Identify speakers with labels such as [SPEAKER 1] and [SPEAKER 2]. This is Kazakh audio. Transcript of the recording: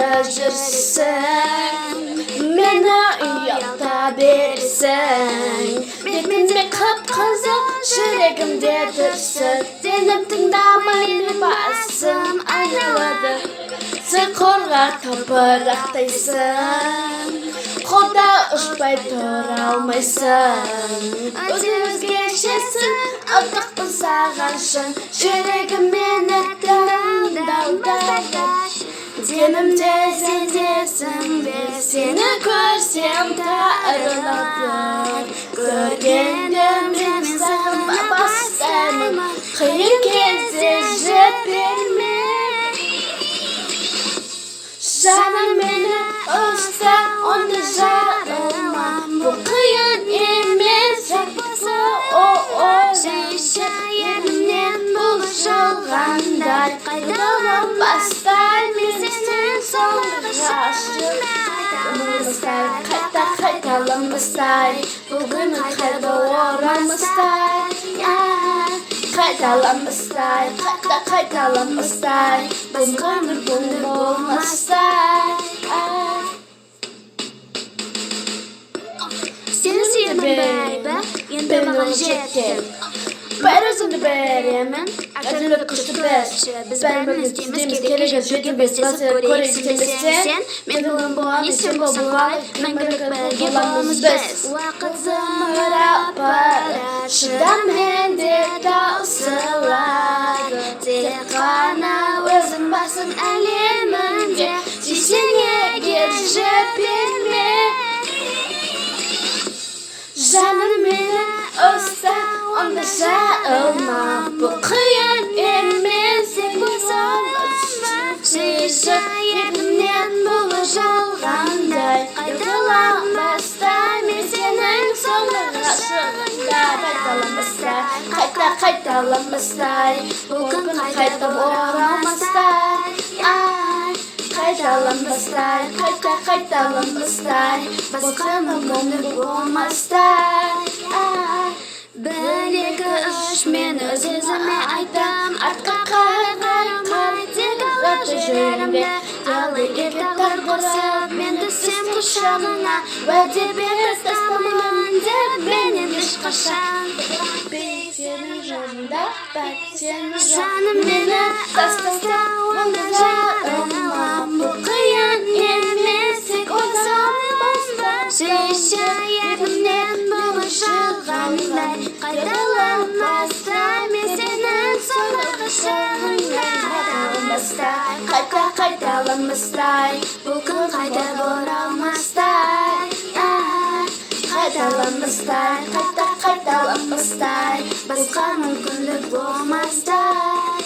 [SPEAKER 1] Қайда жүрсің, мені ұялта берсің. Бетімде қып-қызыл, жүрегімде дүрсіл. Сені тыңдамай басым айналады. Сен қорға топырақтайсың, қолда ұшпай тұра алмайсың. Өзгешесің, артықпын саған шын, жүрегім мені тыңдауда. Денімде сенесің бе, сені көрсем тарылады. Көргенде мен сағынба бастаймын, қиын кезде жіберме. Жаным мені ұста, онда жарылма. Бұл қиын емес, жақпаса ойлайшы. Ерімнен бұл жалғандай қайталанбастай. Мен сен соңғы ғашық қайталанбастай. Бүгінгі қайда оралмастай. Қайталанбастай, қайталанбастай. Біз өмір бойы болмастай.
[SPEAKER 2] Сені сүйемін бәйбі, енді маған жеттің.
[SPEAKER 1] Бәрі өзіңді беремін, әділдік күшті біз.
[SPEAKER 2] Біз бәріміз істейміз, керек жүрген bestесіп көрейік сен. Мен болым болған, сен бол болған, мәңгілік бірге боламыз біз.
[SPEAKER 1] Уақыт зымырап барар, шыдаммен де таусылады. Тек қана өзің басың әлемінде, сүйсең егер жіберме. Жаным мені ұста, онда жарылма. Бұл қиын емес, тек болсамызшы. Сүйші ерімнен бұл жалғандай қайталанбастай. Мен сенің соңғы ғашығыңда қайталанбастай. Қайталанбастай. Бұл күн қайта оралмастай. Қайталанбастай, қайталанбастай. Басқа мүмкіндік болмастай.
[SPEAKER 2] Бір, екі, үш, мен өз-өзіме айтам.
[SPEAKER 1] Артқа қарай тек алып жүргенде.
[SPEAKER 2] Ал егер тағдыр қосып, мен түсем құшағына. Уәде беріп тастамаймын деп менен ешқашан.
[SPEAKER 1] Сенің жаныңда, сенің
[SPEAKER 2] Жаным мені
[SPEAKER 1] тастаса, онда жарылма.
[SPEAKER 2] Бұл қиын емес, тек ойласам бастай. Сүйші ерімнен бұл жалғандай қайталанбастай. Мен сенің соңғы ғашығыңдай
[SPEAKER 1] қайталанбастай.
[SPEAKER 2] Бұл күн қайта оралмастай.
[SPEAKER 1] Қайталанбастай.
[SPEAKER 2] Басқа мүмкіндік болмастай.